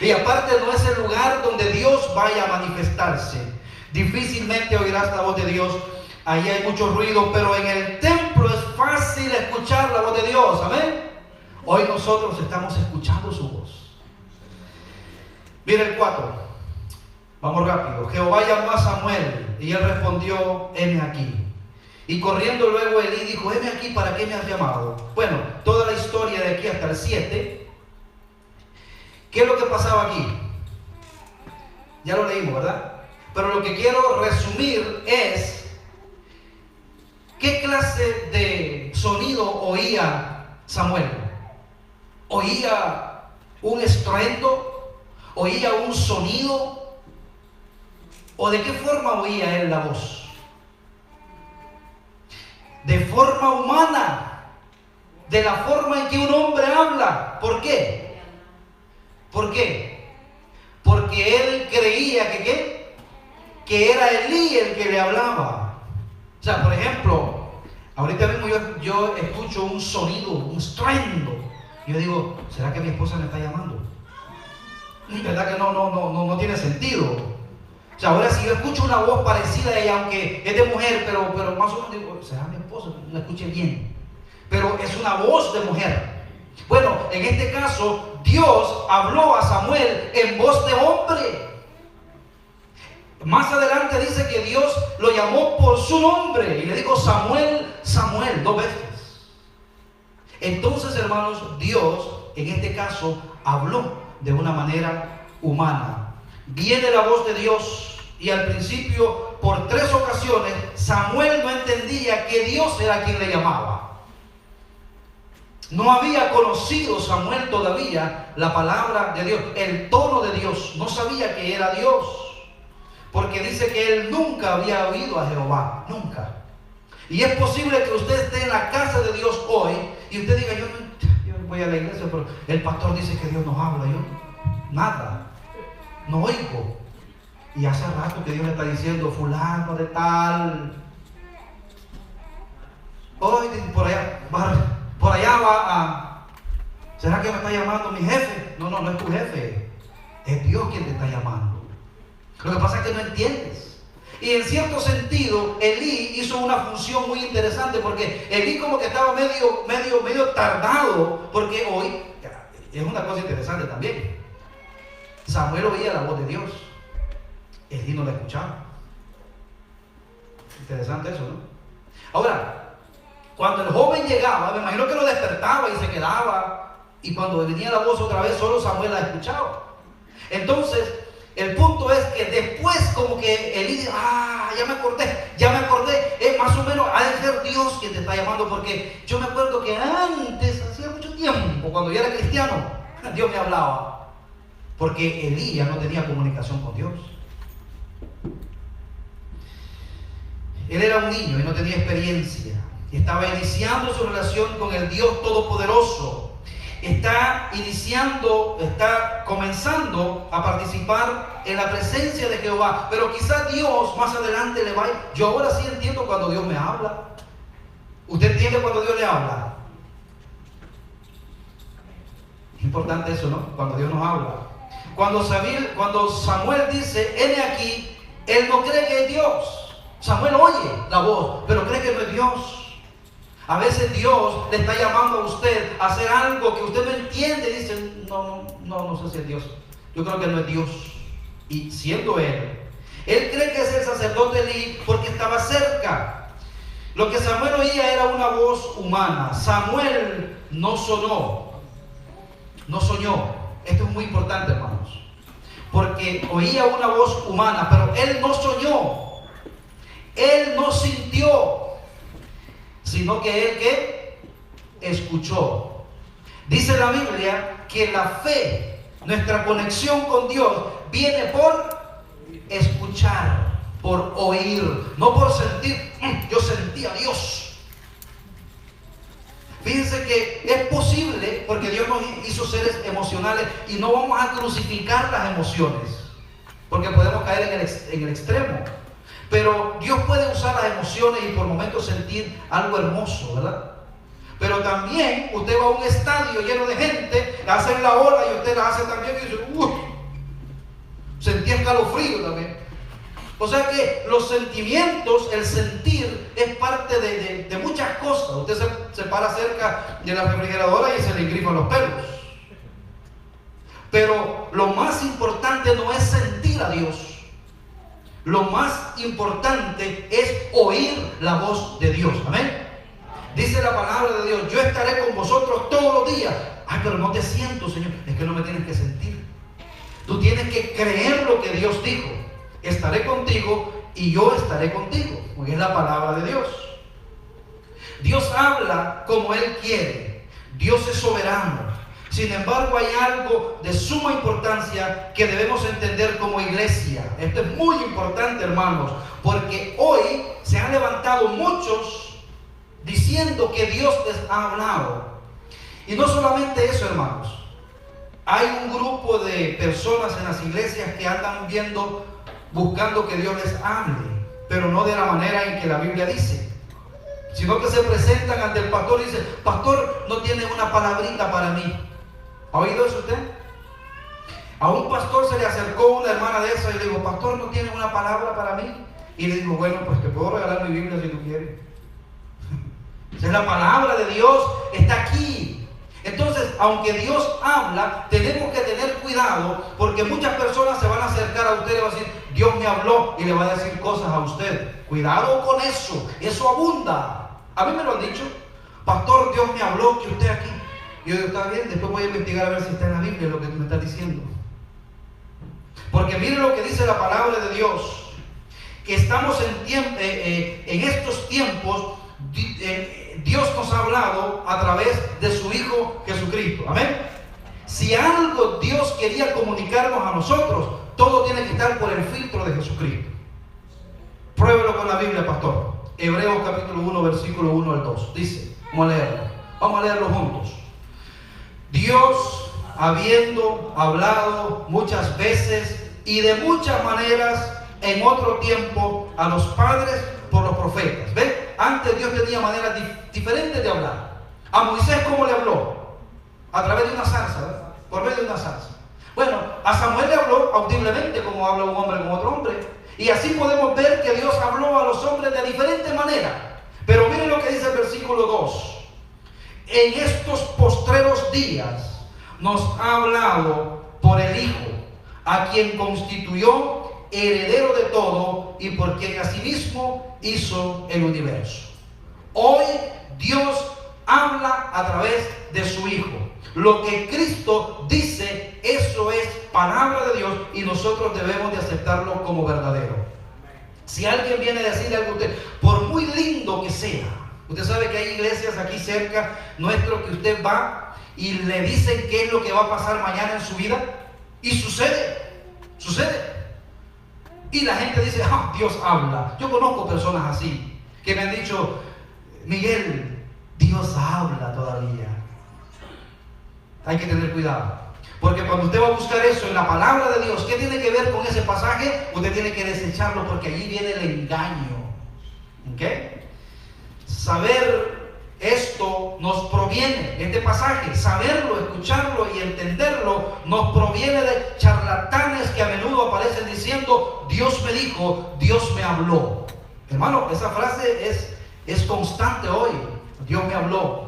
Y aparte no es el lugar donde Dios vaya a manifestarse. Difícilmente oirás la voz de Dios. Ahí hay mucho ruido, pero en el templo es fácil escuchar la voz de Dios. Amén. Hoy nosotros estamos escuchando su voz. Mira el 4. Vamos rápido. Jehová llamó a Samuel y él respondió: heme aquí. Y corriendo luego Elí dijo: heme aquí, ¿para qué me has llamado? Bueno, toda la historia de aquí hasta el 7. ¿Qué es lo que pasaba aquí? Ya lo leímos, ¿verdad? Pero lo que quiero resumir es: ¿qué clase de sonido oía Samuel? ¿Oía un estruendo? ¿Oía un sonido? ¿O de qué forma oía él la voz? De forma humana, de la forma en que un hombre habla. ¿Por qué? ¿Por qué? Porque él creía que ¿qué? Que era Elí el que le hablaba. O sea, por ejemplo, ahorita mismo yo escucho un sonido, un estruendo. Yo digo: ¿será que mi esposa me está llamando? ¿Verdad que no tiene sentido? O sea, ahora si yo escucho una voz parecida a ella, aunque es de mujer, pero más o menos digo: ¿será mi esposa? La escuché bien. Pero es una voz de mujer. Bueno, en este caso, Dios habló a Samuel en voz de hombre. Más adelante dice que Dios lo llamó por su nombre y le dijo: Samuel, Samuel, 2 veces. Entonces, hermanos, Dios en este caso habló de una manera humana. Viene la voz de Dios y al principio, por 3 ocasiones, Samuel no entendía que Dios era quien le llamaba. No había conocido Samuel todavía la palabra de Dios, el tono de Dios. No sabía que era Dios, porque dice que él nunca había oído a Jehová, nunca. Y es posible que usted esté en la casa de Dios hoy y usted diga: yo voy a la iglesia, pero el pastor dice que Dios nos habla. Yo nada, no oigo. Y hace rato que Dios le está diciendo: fulano de tal, hoy por allá va a... ¿Será que me está llamando mi jefe? No es tu jefe, es Dios quien te está llamando. Lo que pasa es que no entiendes. Y en cierto sentido, Elí hizo una función muy interesante, porque Elí como que estaba medio tardado, porque hoy es una cosa interesante también. Samuel oía la voz de Dios, Elí no la escuchaba. Interesante eso, ¿no? Ahora, cuando el joven llegaba, me imagino que lo despertaba y se quedaba, y cuando venía la voz otra vez, solo Samuel la escuchaba. Entonces, el punto es que después como que Elí dice: ya me acordé, más o menos ha de ser Dios quien te está llamando, porque yo me acuerdo que antes, hacía mucho tiempo, cuando yo era cristiano, Dios me hablaba, porque Elí ya no tenía comunicación con Dios. Él era un niño y no tenía experiencia, estaba iniciando su relación con el Dios Todopoderoso. Está comenzando a participar en la presencia de Jehová. Pero quizás Dios más adelante le va. Yo ahora sí entiendo cuando Dios me habla. ¿Usted entiende cuando Dios le habla? Es importante eso, ¿no? Cuando Dios nos habla. Cuando Samuel dice: heme aquí, él no cree que es Dios. Samuel oye la voz, pero cree que no es Dios. A veces Dios le está llamando a usted a hacer algo que usted no entiende. Dice: no sé si es Dios. Yo creo que no es Dios. Y siendo él cree que es el sacerdote Elí porque estaba cerca. Lo que Samuel oía era una voz humana. Samuel no soñó. Esto es muy importante, hermanos, porque oía una voz humana, pero él no soñó. Él no sintió, sino que él ¿qué? Escuchó. Dice la Biblia que la fe, nuestra conexión con Dios, viene por escuchar, por oír, no por sentir. Yo sentí a Dios. Fíjense que es posible, porque Dios nos hizo seres emocionales y no vamos a crucificar las emociones, porque podemos caer en el extremo. Pero Dios puede usar las emociones y por momentos sentir algo hermoso, ¿verdad? Pero también usted va a un estadio lleno de gente, hacen la ola y usted la hace también y dice, uy, sentí escalofrío también. O sea que los sentimientos, el sentir, es parte de muchas cosas. Usted se para cerca de la refrigeradora y se le engrifan los pelos. Pero lo más importante no es sentir a Dios. Lo más importante es oír la voz de Dios. Amén. Dice la palabra de Dios, yo estaré con vosotros todos los días. Ay, pero no te siento, Señor. Es que no me tienes que sentir. Tú tienes que creer lo que Dios dijo. Estaré contigo y yo estaré contigo. Porque es la palabra de Dios. Dios habla como Él quiere. Dios es soberano. Sin embargo, hay algo de suma importancia que debemos entender como iglesia. Esto es muy importante, hermanos, porque hoy se han levantado muchos diciendo que Dios les ha hablado. Y no solamente eso, hermanos. Hay un grupo de personas en las iglesias que andan buscando que Dios les hable, pero no de la manera en que la Biblia dice, sino que se presentan ante el pastor y dicen, pastor, no tiene una palabrita para mí. ¿Ha oído eso usted? A un pastor se le acercó una hermana de esa y le dijo, pastor, ¿no tiene una palabra para mí? Y le dijo, bueno, pues te puedo regalar mi Biblia si tú quieres. Esa es la palabra de Dios, está aquí. Entonces, aunque Dios habla, tenemos que tener cuidado, porque muchas personas se van a acercar a usted y le van a decir, Dios me habló, y le va a decir cosas a usted. Cuidado con eso abunda. A mí me lo han dicho, pastor, Dios me habló, que usted aquí. Y yo digo, está bien, después voy a investigar a ver si está en la Biblia lo que tú me estás diciendo. Porque mire lo que dice la palabra de Dios, que estamos en estos tiempos, Dios nos ha hablado a través de su Hijo Jesucristo. Amén. Si algo Dios quería comunicarnos a nosotros, todo tiene que estar por el filtro de Jesucristo. Pruébelo con la Biblia, pastor. Hebreos capítulo 1, versículo 1 al 2. Dice, vamos a leerlo juntos. Dios, habiendo hablado muchas veces y de muchas maneras en otro tiempo a los padres por los profetas. ¿Ven? Antes Dios tenía maneras diferentes de hablar. A Moisés, ¿cómo le habló? A través de una zarza, ¿verdad? Por medio de una zarza. Bueno, a Samuel le habló audiblemente, como habla un hombre con otro hombre. Y así podemos ver que Dios habló a los hombres de diferente manera. Pero miren lo que dice el versículo 2. En estos postreros días nos ha hablado por el Hijo, a quien constituyó heredero de todo y por quien asimismo hizo el universo. Hoy Dios habla a través de su Hijo. Lo que Cristo dice, eso es palabra de Dios y nosotros debemos de aceptarlo como verdadero. Si alguien viene a decirle algo a usted, por muy lindo que sea, usted sabe que hay iglesias aquí cerca nuestro que usted va y le dicen qué es lo que va a pasar mañana en su vida y sucede. Y la gente dice, Dios habla. Yo conozco personas así que me han dicho, Miguel, Dios habla todavía. Hay que tener cuidado, porque cuando usted va a buscar eso en la palabra de Dios, ¿qué tiene que ver con ese pasaje? Usted tiene que desecharlo, porque allí viene el engaño. ¿Ok? Saber esto nos proviene, este pasaje, saberlo, escucharlo y entenderlo, nos proviene de charlatanes que a menudo aparecen diciendo, Dios me dijo, Dios me habló. Hermano, esa frase es constante hoy. Dios me habló.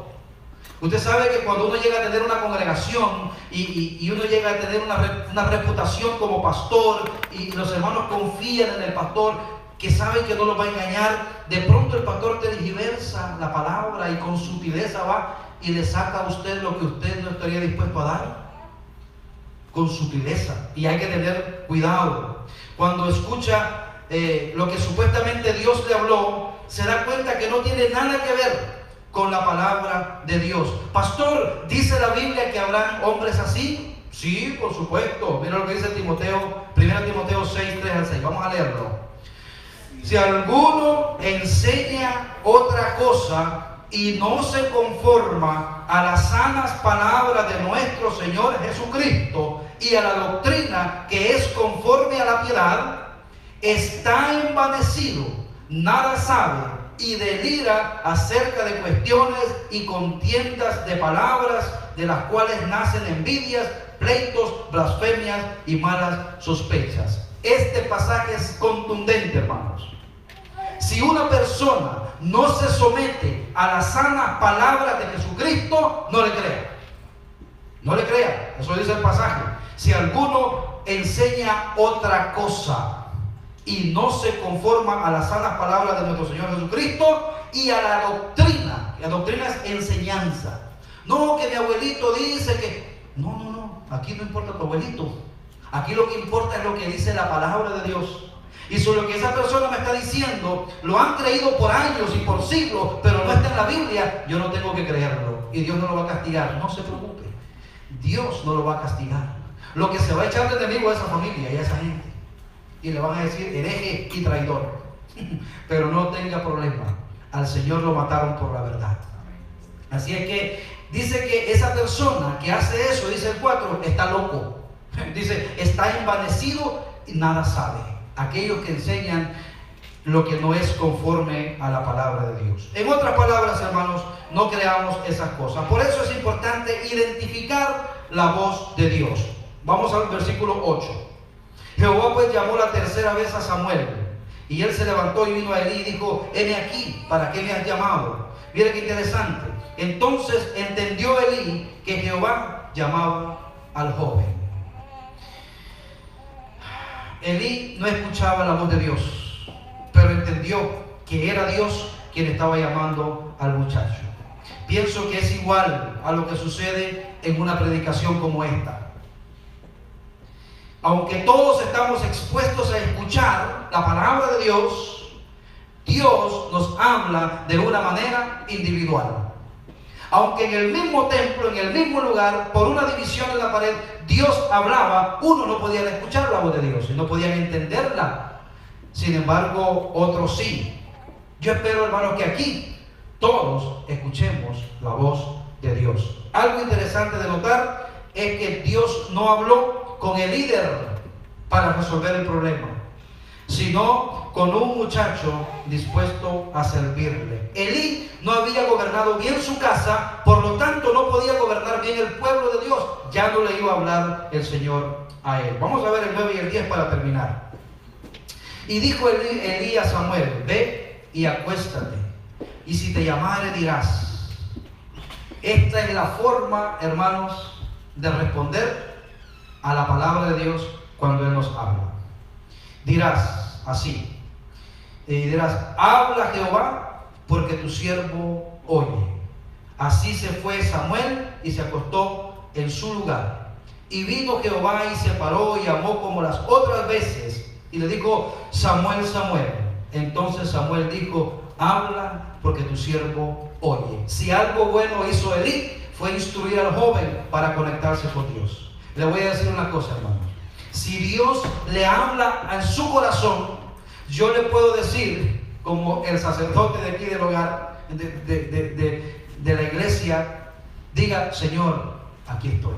Usted sabe que cuando uno llega a tener una congregación y uno llega a tener una reputación como pastor y los hermanos confían en el pastor, que saben que no los va a engañar, de pronto el pastor tergiversa la palabra y con sutileza va y le saca a usted lo que usted no estaría dispuesto a dar. Con sutileza. Y hay que tener cuidado. Cuando escucha lo que supuestamente Dios le habló, se da cuenta que no tiene nada que ver con la palabra de Dios. Pastor, ¿dice la Biblia que habrán hombres así? Sí, por supuesto. Mira lo que dice Timoteo, 1 Timoteo 6, 3 al 6. Vamos a leerlo. Si alguno enseña otra cosa y no se conforma a las sanas palabras de nuestro Señor Jesucristo y a la doctrina que es conforme a la piedad, está envanecido, nada sabe y delira acerca de cuestiones y contiendas de palabras, de las cuales nacen envidias, pleitos, blasfemias y malas sospechas. Este pasaje es contundente, hermanos. Si una persona no se somete a las sanas palabras de Jesucristo, no le crea. No le crea, eso dice el pasaje. Si alguno enseña otra cosa y no se conforma a las sanas palabras de nuestro Señor Jesucristo y a la doctrina es enseñanza. No, que mi abuelito dice que... No, aquí no importa tu abuelito. Aquí lo que importa es lo que dice la palabra de Dios. Y sobre lo que esa persona me está diciendo, lo han creído por años y por siglos, pero no está en la Biblia, yo no tengo que creerlo. Y Dios no lo va a castigar, no se preocupe. Dios no lo va a castigar. Lo que se va a echar de enemigo a esa familia y a esa gente. Y le van a decir hereje y traidor. Pero no tenga problema. Al Señor lo mataron por la verdad. Así es que dice que esa persona que hace eso, dice el 4, está loco. Dice, está envanecido y nada sabe. Aquellos que enseñan lo que no es conforme a la palabra de Dios. En otras palabras, hermanos, no creamos esas cosas. Por eso es importante identificar la voz de Dios. Vamos al versículo 8. Jehová pues llamó la tercera vez a Samuel, y él se levantó y vino a Elí y dijo, heme aquí, ¿para qué me has llamado? Mire qué interesante. Entonces entendió Elí que Jehová llamaba al joven. Elí no escuchaba la voz de Dios, pero entendió que era Dios quien estaba llamando al muchacho. Pienso que es igual a lo que sucede en una predicación como esta. Aunque todos estamos expuestos a escuchar la palabra de Dios, Dios nos habla de una manera individual. Aunque en el mismo templo, en el mismo lugar, por una división en la pared, Dios hablaba, uno no podía escuchar la voz de Dios y no podían entenderla. Sin embargo, otros sí. Yo espero, hermanos, que aquí todos escuchemos la voz de Dios. Algo interesante de notar es que Dios no habló con el líder para resolver el problema, sino con un muchacho dispuesto a servirle. Elí no había gobernado bien su casa, por lo tanto no podía gobernar bien el pueblo de Dios. Ya no le iba a hablar el Señor a él. Vamos a ver el 9 y el 10 para terminar. Y dijo Elí a Samuel, ve y acuéstate, y si te llamare dirás. Esta es la forma, hermanos, de responder a la palabra de Dios cuando Él nos habla. Dirás así, y dirás, habla Jehová, porque tu siervo oye. Así se fue Samuel y se acostó en su lugar. Y vino Jehová y se paró y llamó como las otras veces, y le dijo, Samuel, Samuel. Entonces Samuel dijo, habla, porque tu siervo oye. Si algo bueno hizo Elí, fue instruir al joven para conectarse con Dios. Le voy a decir una cosa, hermano. Si Dios le habla en su corazón, yo le puedo decir, como el sacerdote de aquí del hogar, de la iglesia, diga, Señor, aquí estoy,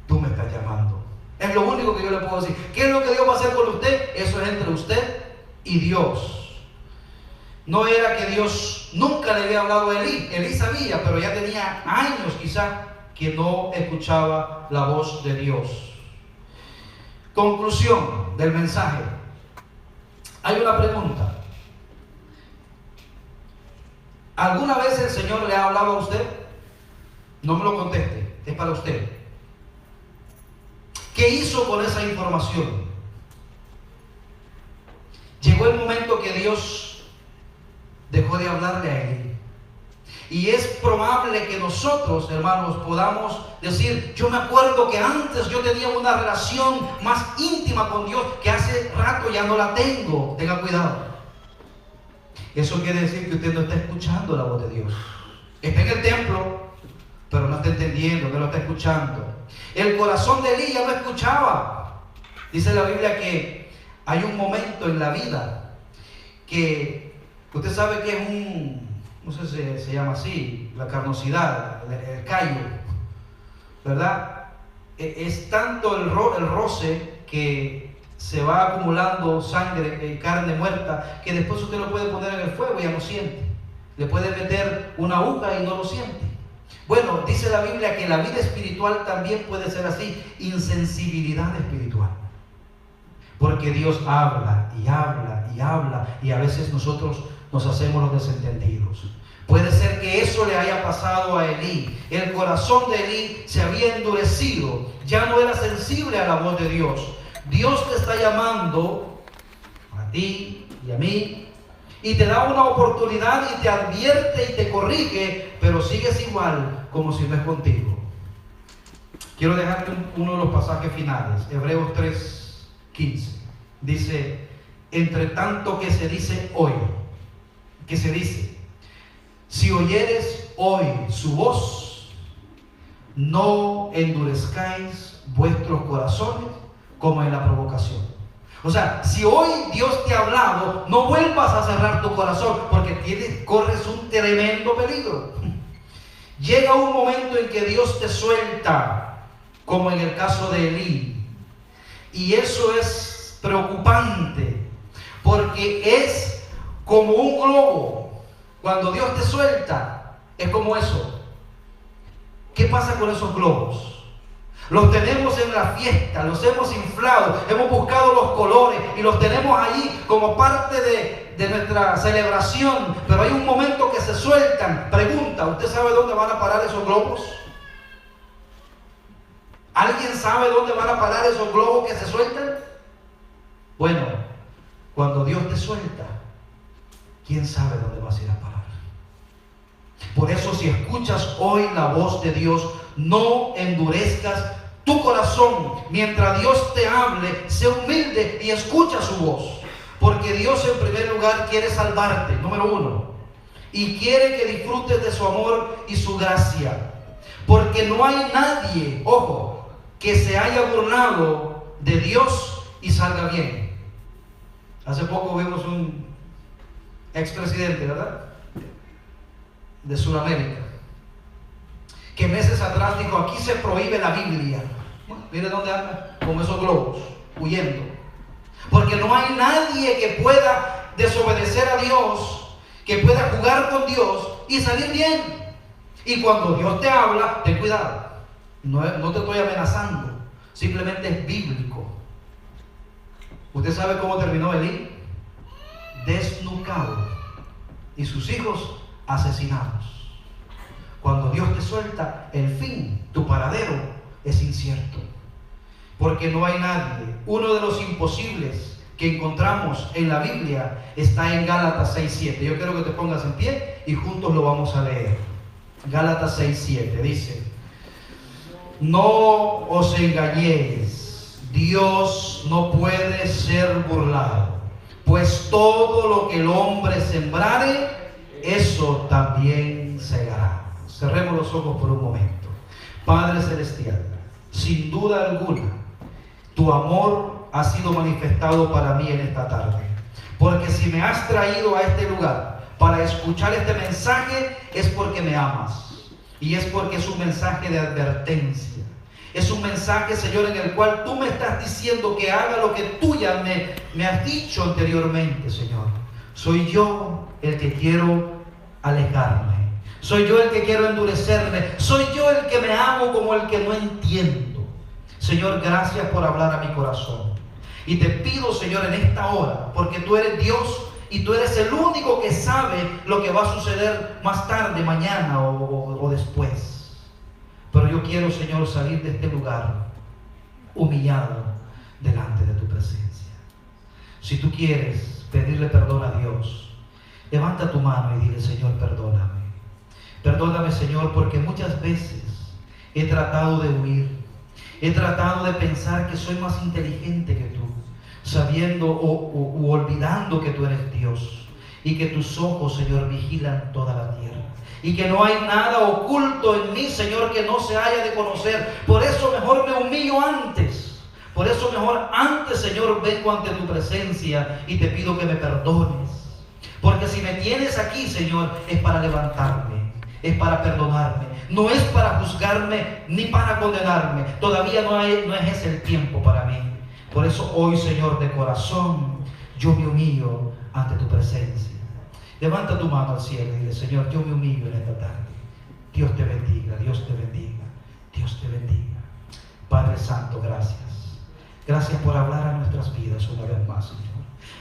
tú me estás llamando. Es lo único que yo le puedo decir. ¿Qué es lo que Dios va a hacer con usted? Eso es entre usted y Dios. No era que Dios nunca le había hablado a Elí. Elí sabía, pero ya tenía años quizá que no escuchaba la voz de Dios. Conclusión del mensaje. Hay una pregunta. ¿Alguna vez el Señor le ha hablado a usted? No me lo conteste, es para usted. ¿Qué hizo con esa información? Llegó el momento que Dios dejó de hablarle a él. Y es probable que nosotros, hermanos, podamos decir, yo me acuerdo que antes yo tenía una relación más íntima con Dios, que hace rato ya no la tengo. Tenga cuidado. Eso quiere decir que usted no está escuchando la voz de Dios. Está en el templo, pero no está entendiendo, no lo está escuchando. El corazón de Elí ya no escuchaba. Dice la Biblia que hay un momento en la vida que usted sabe que es no sé si se llama así, la carnosidad, el callo, ¿verdad? Es tanto el roce que se va acumulando sangre, carne muerta, que después usted lo puede poner en el fuego y ya no siente. Le puede meter una aguja y no lo siente. Bueno, dice la Biblia que la vida espiritual también puede ser así, insensibilidad espiritual. Porque Dios habla y habla y habla y a veces nosotros nos hacemos los desentendidos. Puede ser que eso le haya pasado a Elí. El corazón de Elí se había endurecido, ya no era sensible a la voz de Dios. Dios te está llamando a ti y a mí y te da una oportunidad y te advierte y te corrige, pero sigues igual como si no es contigo. Quiero dejarte uno de los pasajes finales, Hebreos 3:15. Dice, entre tanto que se dice hoy, que se dice, si oyeres hoy su voz, no endurezcáis vuestros corazones como en la provocación. O sea, si hoy Dios te ha hablado, no vuelvas a cerrar tu corazón, porque corres un tremendo peligro. Llega un momento en que Dios te suelta, como en el caso de Elí, y eso es preocupante, porque es como un globo. Cuando Dios te suelta, es como eso. ¿Qué pasa con esos globos? Los tenemos en la fiesta, los hemos inflado, hemos buscado los colores y los tenemos ahí como parte de nuestra celebración, pero hay un momento que se sueltan. Pregunta, ¿usted sabe dónde van a parar esos globos? ¿Alguien sabe dónde van a parar esos globos que se sueltan? Bueno, cuando Dios te suelta, ¿quién sabe dónde vas a ir a parar? Por eso, si escuchas hoy la voz de Dios, no endurezcas tu corazón. Mientras Dios te hable, sé humilde y escucha su voz. Porque Dios en primer lugar quiere salvarte, número uno. Y quiere que disfrutes de su amor y su gracia. Porque no hay nadie, ojo, que se haya burlado de Dios y salga bien. Hace poco vimos un expresidente, ¿verdad?, de Sudamérica, que meses atrás dijo, aquí se prohíbe la Biblia. Bueno, mire dónde anda con esos globos, huyendo. Porque no hay nadie que pueda desobedecer a Dios, que pueda jugar con Dios y salir bien. Y cuando Dios te habla, ten cuidado. No te estoy amenazando, simplemente es bíblico. ¿Usted sabe cómo terminó Elí? Desnucado y sus hijos asesinados. Cuando Dios te suelta, el fin, tu paradero, es incierto. Porque no hay nadie. Uno de los imposibles que encontramos en la Biblia está en Gálatas 6:7. Yo quiero que te pongas en pie y juntos lo vamos a leer. Gálatas 6:7 dice: no os engañéis, Dios no puede ser burlado, pues todo lo que el hombre sembrare, eso también segará. Cerremos los ojos por un momento. Padre Celestial, sin duda alguna, tu amor ha sido manifestado para mí en esta tarde. Porque si me has traído a este lugar para escuchar este mensaje, es porque me amas. Y es porque es un mensaje de advertencia. Es un mensaje, Señor, en el cual tú me estás diciendo que haga lo que tú ya me has dicho anteriormente, Señor. Soy yo el que quiero alejarme. Soy yo el que quiero endurecerme. Soy yo el que me amo como el que no entiendo. Señor, gracias por hablar a mi corazón. Y te pido, Señor, en esta hora, porque tú eres Dios y tú eres el único que sabe lo que va a suceder más tarde, mañana o después. Pero yo quiero, Señor, salir de este lugar humillado delante de tu presencia. Si tú quieres pedirle perdón a Dios, levanta tu mano y dile: Señor, perdóname. Perdóname, Señor, porque muchas veces he tratado de huir. He tratado de pensar que soy más inteligente que tú, sabiendo o olvidando que tú eres Dios y que tus ojos, Señor, vigilan toda la tierra. Y que no hay nada oculto en mí, Señor, que no se haya de conocer. Por eso mejor me humillo antes. Por eso mejor antes, Señor, vengo ante tu presencia y te pido que me perdones. Porque si me tienes aquí, Señor, es para levantarme, es para perdonarme. No es para juzgarme ni para condenarme. Todavía no es ese el tiempo para mí. Por eso hoy, Señor, de corazón, yo me humillo ante tu presencia. Levanta tu mano al cielo y dile: Señor, yo me humillo en esta tarde. Dios te bendiga, Dios te bendiga, Dios te bendiga. Padre Santo, gracias. Gracias por hablar a nuestras vidas una vez más, Señor.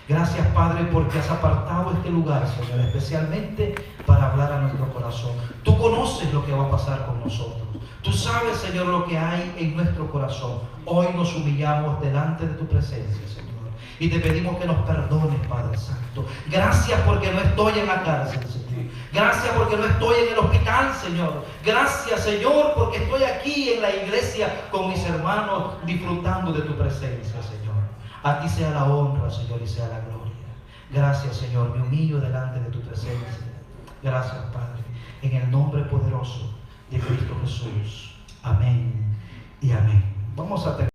Gracias, Padre, porque has apartado este lugar, Señor, especialmente para hablar a nuestro corazón. Tú conoces lo que va a pasar con nosotros. Tú sabes, Señor, lo que hay en nuestro corazón. Hoy nos humillamos delante de tu presencia, Señor. Y te pedimos que nos perdones, Padre Santo. Gracias porque no estoy en la cárcel, Señor. Gracias porque no estoy en el hospital, Señor. Gracias, Señor, porque estoy aquí en la iglesia con mis hermanos disfrutando de tu presencia, Señor. A ti sea la honra, Señor, y sea la gloria. Gracias, Señor. Me humillo delante de tu presencia. Gracias, Padre. En el nombre poderoso de Cristo Jesús. Amén y amén. Vamos a terminar.